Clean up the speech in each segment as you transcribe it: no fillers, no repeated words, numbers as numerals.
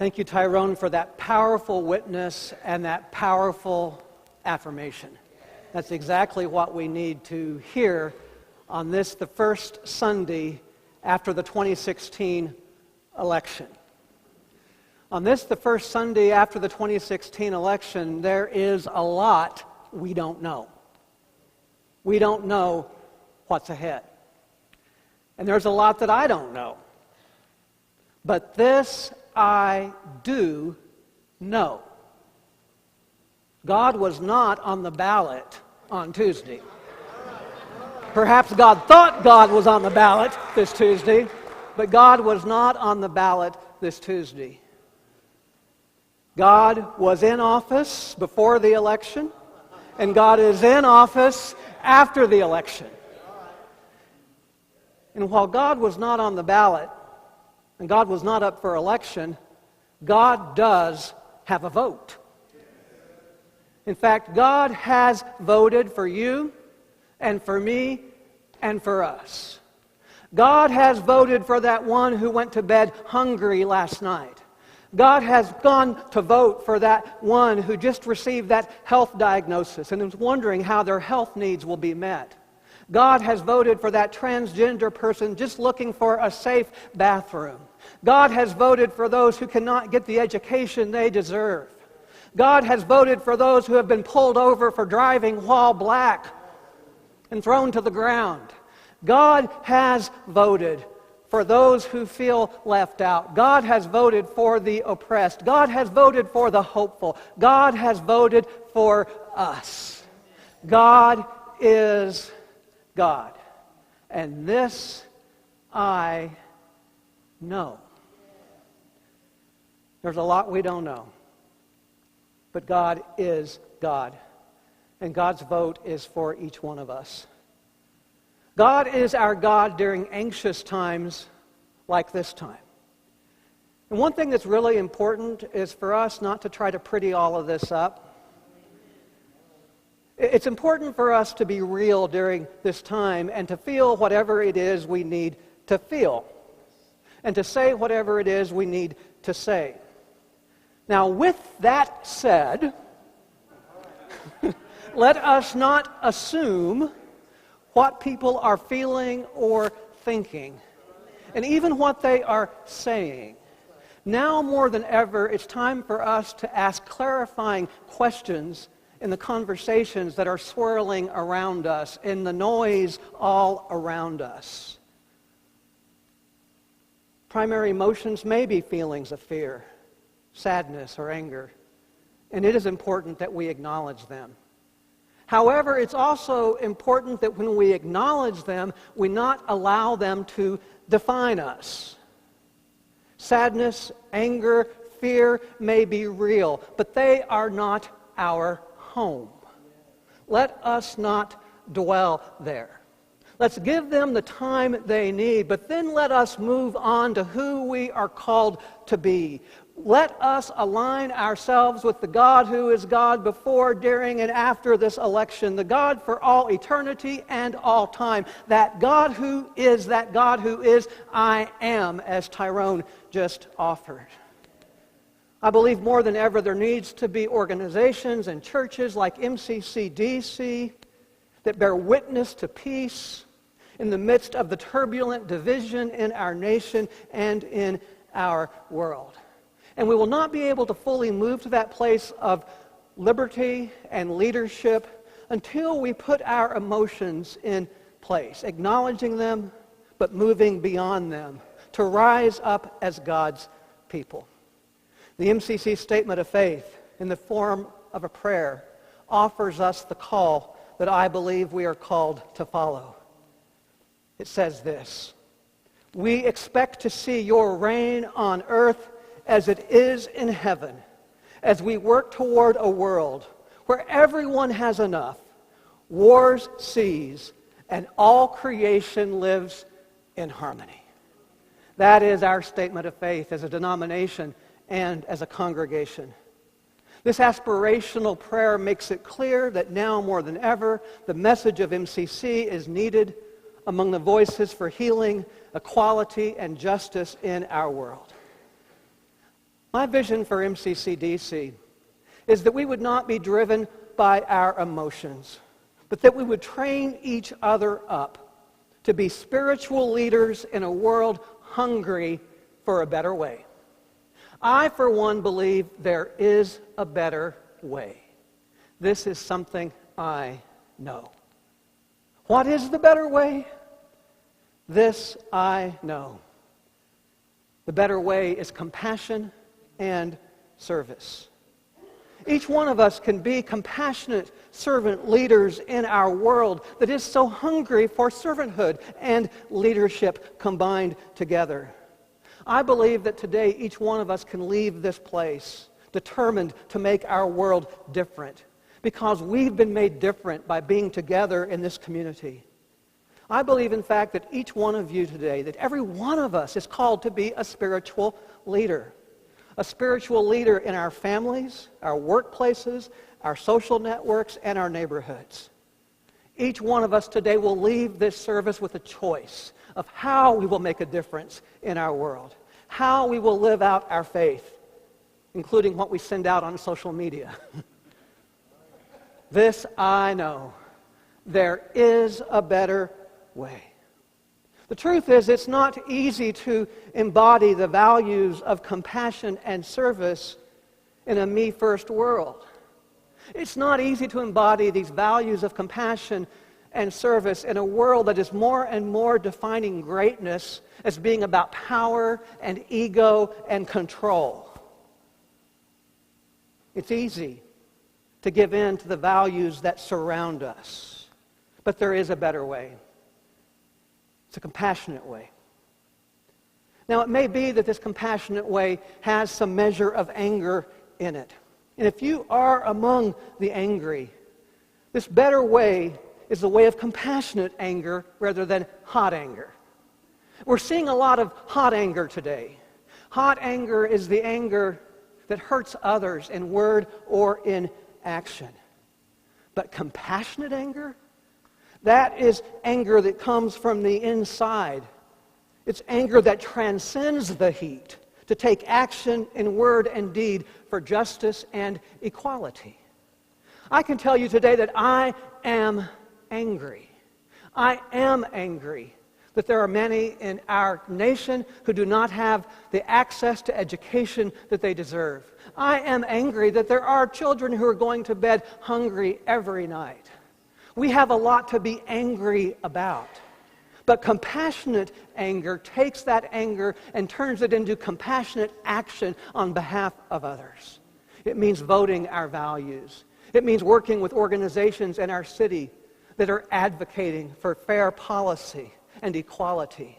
Thank you, Tyrone, for that powerful witness and that powerful affirmation. That's exactly what we need to hear on this, the first Sunday after the 2016 election. On this, the first Sunday after the 2016 election, there is a lot we don't know. We don't know what's ahead. And there's a lot that I don't know. But this I do know. God was not on the ballot on Tuesday. Perhaps God thought God was on the ballot this Tuesday, but God was not on the ballot this Tuesday. God was in office before the election, and God is in office after the election. And while God was not on the ballot, and God was not up for election, God does have a vote. In fact, God has voted for you and for me and for us. God has voted for that one who went to bed hungry last night. God has gone to vote for that one who just received that health diagnosis and is wondering how their health needs will be met. God has voted for that transgender person just looking for a safe bathroom. God has voted for those who cannot get the education they deserve. God has voted for those who have been pulled over for driving while black and thrown to the ground. God has voted for those who feel left out. God has voted for the oppressed. God has voted for the hopeful. God has voted for us. God is God. And this I know. There's a lot we don't know. But God is God. And God's vote is for each one of us. God is our God during anxious times like this time. And one thing that's really important is for us not to try to pretty all of this up. It's important for us to be real during this time and to feel whatever it is we need to feel. And to say whatever it is we need to say. Now, with that said, let us not assume what people are feeling or thinking, and even what they are saying. Now more than ever, it's time for us to ask clarifying questions in the conversations that are swirling around us, in the noise all around us. Primary emotions may be feelings of fear, sadness, or anger, and it is important that we acknowledge them. However, it's also important that when we acknowledge them, we not allow them to define us. Sadness, anger, fear may be real, but they are not our home. Let us not dwell there. Let's give them the time they need, but then let us move on to who we are called to be. Let us align ourselves with the God who is God before, during, and after this election, the God for all eternity and all time, that God who is I am, as Tyrone just offered. I believe more than ever there needs to be organizations and churches like MCCDC that bear witness to peace in the midst of the turbulent division in our nation and in our world. And we will not be able to fully move to that place of liberty and leadership until we put our emotions in place, acknowledging them, but moving beyond them to rise up as God's people. The MCC Statement of Faith, in the form of a prayer, offers us the call that I believe we are called to follow. It says this: "We expect to see your reign on earth as it is in heaven, as we work toward a world where everyone has enough, wars cease, and all creation lives in harmony." That is our statement of faith as a denomination and as a congregation. This aspirational prayer makes it clear that now more than ever, the message of MCC is needed among the voices for healing, equality, and justice in our world. My vision for MCCDC is that we would not be driven by our emotions, but that we would train each other up to be spiritual leaders in a world hungry for a better way. I, for one, believe there is a better way. This is something I know. What is the better way? This I know. The better way is compassion and service. Each one of us can be compassionate servant leaders in our world that is so hungry for servanthood and leadership combined together. I believe that today each one of us can leave this place determined to make our world different because we've been made different by being together in this community. I believe, in fact, that each one of you today, that every one of us is called to be a spiritual leader. A spiritual leader in our families, our workplaces, our social networks, and our neighborhoods. Each one of us today will leave this service with a choice of how we will make a difference in our world, how we will live out our faith, including what we send out on social media. This I know. There is a better way. The truth is, it's not easy to embody the values of compassion and service in a me-first world. It's not easy to embody these values of compassion and service in a world that is more and more defining greatness as being about power and ego and control. It's easy to give in to the values that surround us, but there is a better way. It's a compassionate way. Now, it may be that this compassionate way has some measure of anger in it. And if you are among the angry, this better way is the way of compassionate anger rather than hot anger. We're seeing a lot of hot anger today. Hot anger is the anger that hurts others in word or in action. But compassionate anger? That is anger that comes from the inside. It's anger that transcends the heat to take action in word and deed for justice and equality. I can tell you today that I am angry. I am angry that there are many in our nation who do not have the access to education that they deserve. I am angry that there are children who are going to bed hungry every night. We have a lot to be angry about. But compassionate anger takes that anger and turns it into compassionate action on behalf of others. It means voting our values. It means working with organizations in our city that are advocating for fair policy and equality.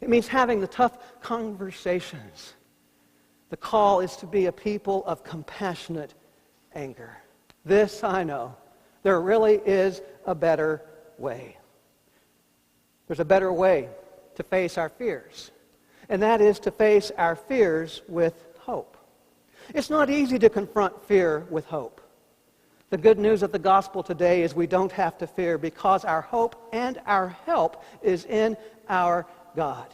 It means having the tough conversations. The call is to be a people of compassionate anger. This I know. There really is a better way. There's a better way to face our fears, and that is to face our fears with hope. It's not easy to confront fear with hope. The good news of the gospel today is we don't have to fear because our hope and our help is in our God.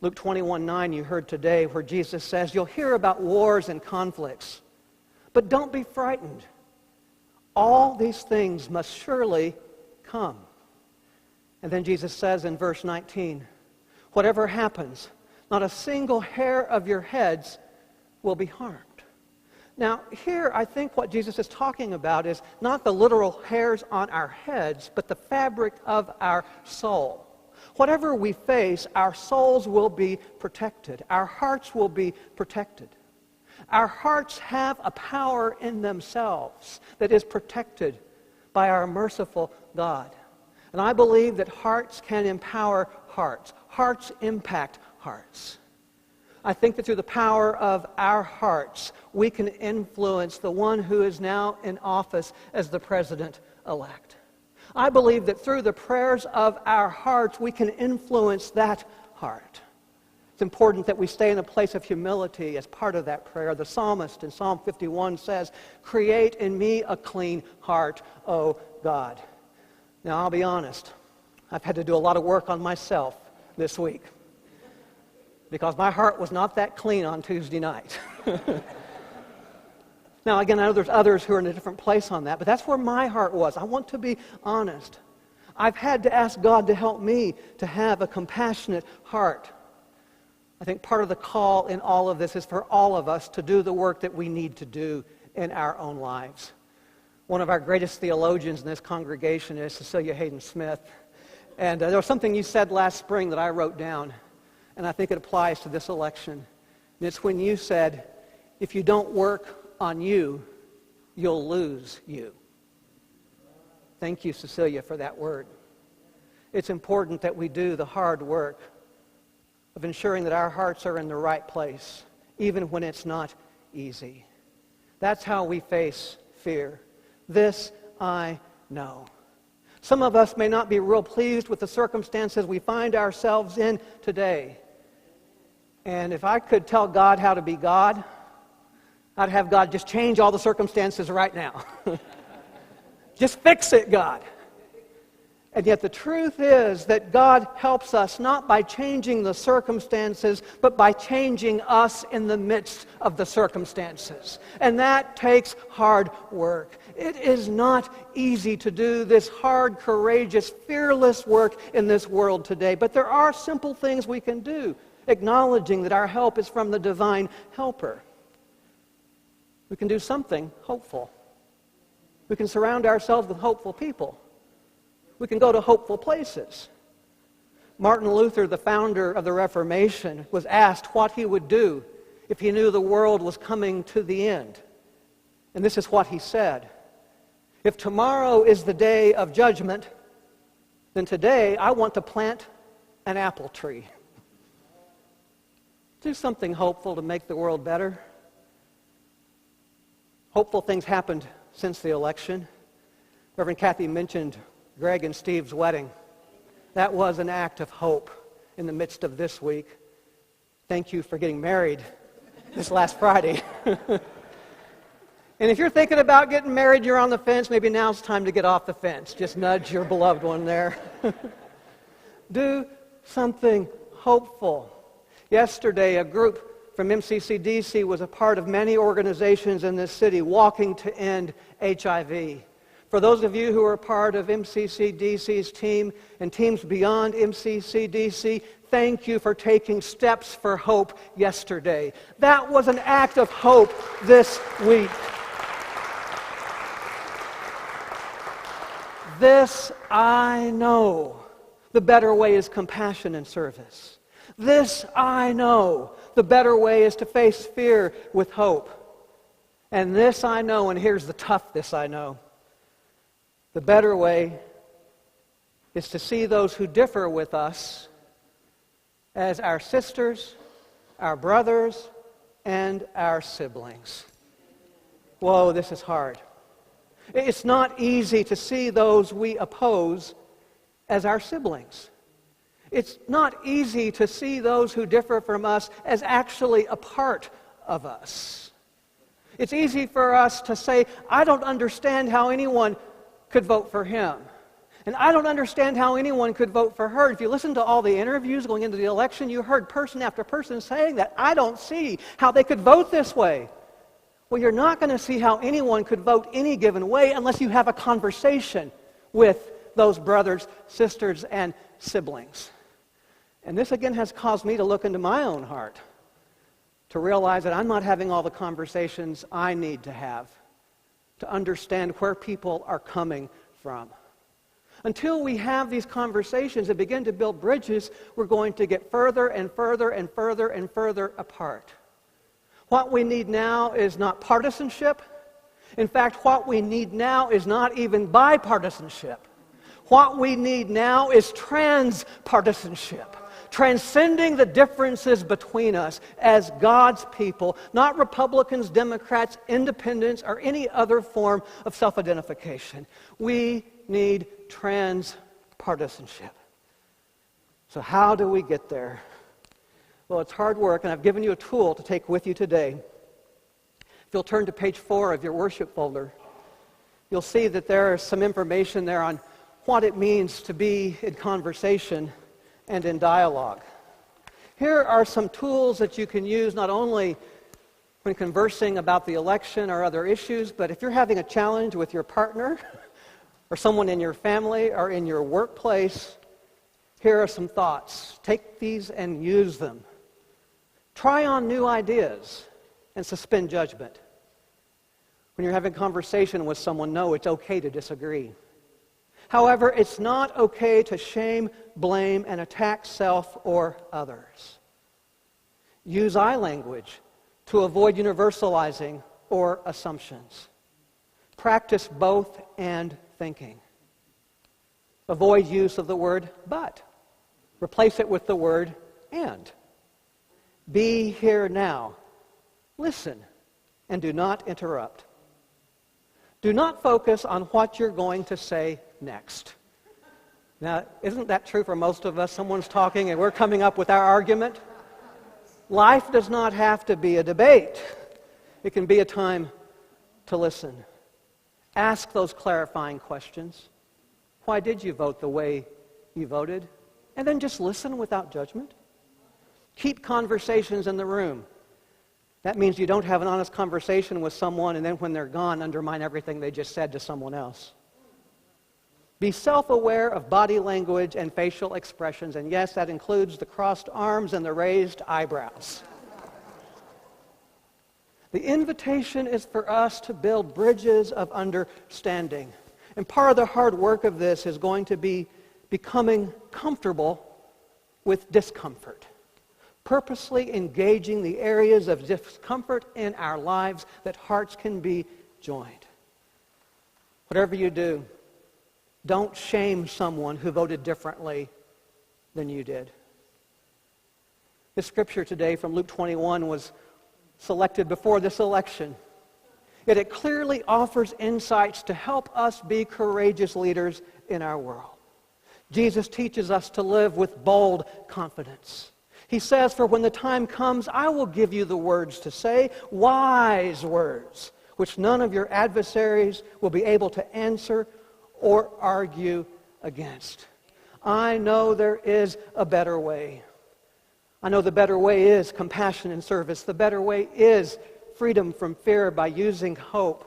Luke 21:9 you heard today where Jesus says, you'll hear about wars and conflicts, but don't be frightened. All these things must surely come. And then Jesus says in verse 19, whatever happens, not a single hair of your heads will be harmed. Now, here I think what Jesus is talking about is not the literal hairs on our heads, but the fabric of our soul. Whatever we face, our souls will be protected. Our hearts will be protected. Our hearts have a power in themselves that is protected by our merciful God. And I believe that hearts can empower hearts. Hearts impact hearts. I think that through the power of our hearts, we can influence the one who is now in office as the president-elect. I believe that through the prayers of our hearts, we can influence that heart. It's important that we stay in a place of humility as part of that prayer. The psalmist in Psalm 51 says, create in me a clean heart, O God. Now, I'll be honest. I've had to do a lot of work on myself this week. because my heart was not that clean on Tuesday night. Now, again, I know there's others who are in a different place on that, but that's where my heart was. I want to be honest. I've had to ask God to help me to have a compassionate heart. I think part of the call in all of this is for all of us to do the work that we need to do in our own lives. One of our greatest theologians in this congregation is Cecilia Hayden Smith. And there was something you said last spring that I wrote down, and I think it applies to this election. And it's when you said, if you don't work on you, you'll lose you. Thank you, Cecilia, for that word. It's important that we do the hard work of ensuring that our hearts are in the right place, even when it's not easy. That's how we face fear. This I know. Some of us may not be real pleased with the circumstances we find ourselves in today. And if I could tell God how to be God, I'd have God just change all the circumstances right now. Just fix it, God. And yet the truth is that God helps us not by changing the circumstances, but by changing us in the midst of the circumstances. And that takes hard work. It is not easy to do this hard, courageous, fearless work in this world today. But there are simple things we can do, acknowledging that our help is from the divine helper. We can do something hopeful. We can surround ourselves with hopeful people. We can go to hopeful places. Martin Luther, the founder of the Reformation, was asked what he would do if he knew the world was coming to the end. And this is what he said. If tomorrow is the day of judgment, then today I want to plant an apple tree. Do something hopeful to make the world better. Hopeful things happened since the election. Reverend Kathy mentioned Greg and Steve's wedding. That was an act of hope in the midst of this week. Thank you for getting married this last Friday. And if you're thinking about getting married, you're on the fence, maybe now's time to get off the fence. Just nudge your beloved one there. Do something hopeful. Yesterday, a group from MCCDC was a part of many organizations in this city walking to end HIV. For those of you who are part of MCCDC's team and teams beyond MCCDC, thank you for taking steps for hope yesterday. That was an act of hope this week. This I know. The better way is compassion and service. This I know. The better way is to face fear with hope. And this I know, and here's the tough this I know. The better way is to see those who differ with us as our sisters, our brothers, and our siblings. Whoa, this is hard. It's not easy to see those we oppose as our siblings. It's not easy to see those who differ from us as actually a part of us. It's easy for us to say, I don't understand how anyone could vote for him. And I don't understand how anyone could vote for her. If you listen to all the interviews going into the election, you heard person after person saying that. I don't see how they could vote this way. Well, you're not going to see how anyone could vote any given way unless you have a conversation with those brothers, sisters, and siblings. And this again has caused me to look into my own heart, to realize that I'm not having all the conversations I need to have to understand where people are coming from. Until we have these conversations and begin to build bridges, we're going to get further and further and further and further apart. What we need now is not partisanship. In fact, what we need now is not even bipartisanship. What we need now is transpartisanship. Transcending the differences between us as God's people, not Republicans, Democrats, independents, or any other form of self-identification. We need transpartisanship. So how do we get there? Well, it's hard work, and I've given you a tool to take with you today. If you'll turn to page 4 of your worship folder, you'll see that there is some information there on what it means to be in conversation and in dialogue. Here are some tools that you can use not only when conversing about the election or other issues, but if you're having a challenge with your partner or someone in your family or in your workplace, here are some thoughts. Take these and use them. Try on new ideas and suspend judgment. When you're having a conversation with someone, know it's okay to disagree. However, it's not okay to shame, blame, and attack self or others. Use I language to avoid universalizing or assumptions. Practice both and thinking. Avoid use of the word but. Replace it with the word and. Be here now. Listen and do not interrupt. Do not focus on what you're going to say next. Now, isn't that true for most of us? Someone's talking and we're coming up with our argument. Life does not have to be a debate. It can be a time to listen. Ask those clarifying questions. Why did you vote the way you voted? And then just listen without judgment. Keep conversations in the room. That means you don't have an honest conversation with someone and then when they're gone, undermine everything they just said to someone else. Be self-aware of body language and facial expressions, and yes, that includes the crossed arms and the raised eyebrows. The invitation is for us to build bridges of understanding. And part of the hard work of this is going to be becoming comfortable with discomfort. Purposely engaging the areas of discomfort in our lives that hearts can be joined. Whatever you do, don't shame someone who voted differently than you did. This scripture today from Luke 21 was selected before this election. Yet it clearly offers insights to help us be courageous leaders in our world. Jesus teaches us to live with bold confidence. He says, "For when the time comes, I will give you the words to say, wise words, which none of your adversaries will be able to answer or argue against." I know there is a better way. I know the better way is compassion and service. The better way is freedom from fear by using hope.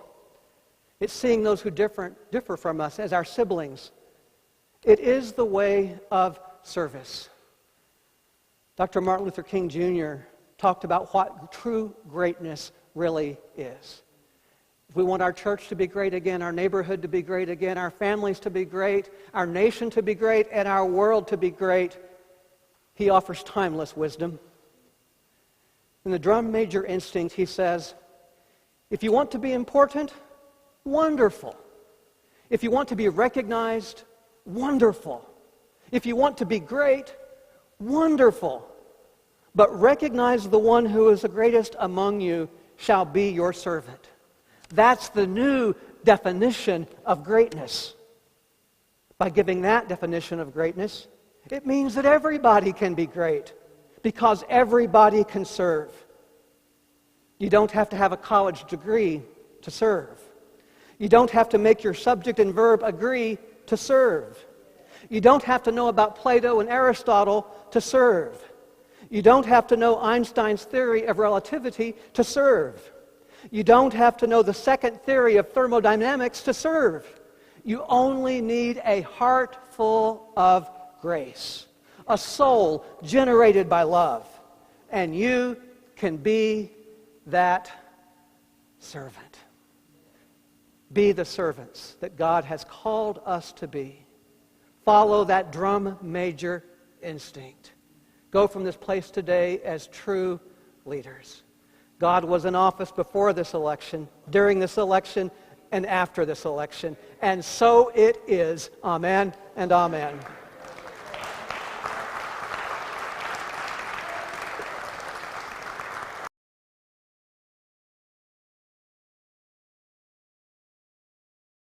It's seeing those who differ from us as our siblings. It is the way of service. Dr. Martin Luther King Jr. talked about what true greatness really is. If we want our church to be great again, our neighborhood to be great again, our families to be great, our nation to be great, and our world to be great, he offers timeless wisdom. In the drum major instinct, he says, if you want to be important, wonderful. If you want to be recognized, wonderful. If you want to be great, wonderful. But recognize the one who is the greatest among you shall be your servant. That's the new definition of greatness. By giving that definition of greatness, it means that everybody can be great because everybody can serve. You don't have to have a college degree to serve. You don't have to make your subject and verb agree to serve. You don't have to know about Plato and Aristotle to serve. You don't have to know Einstein's theory of relativity to serve. You don't have to know the second theory of thermodynamics to serve. You only need a heart full of grace, a soul generated by love, and you can be that servant. Be the servants that God has called us to be. Follow that drum major instinct. Go from this place today as true leaders. God was in office before this election, during this election, and after this election. And so it is. Amen and amen.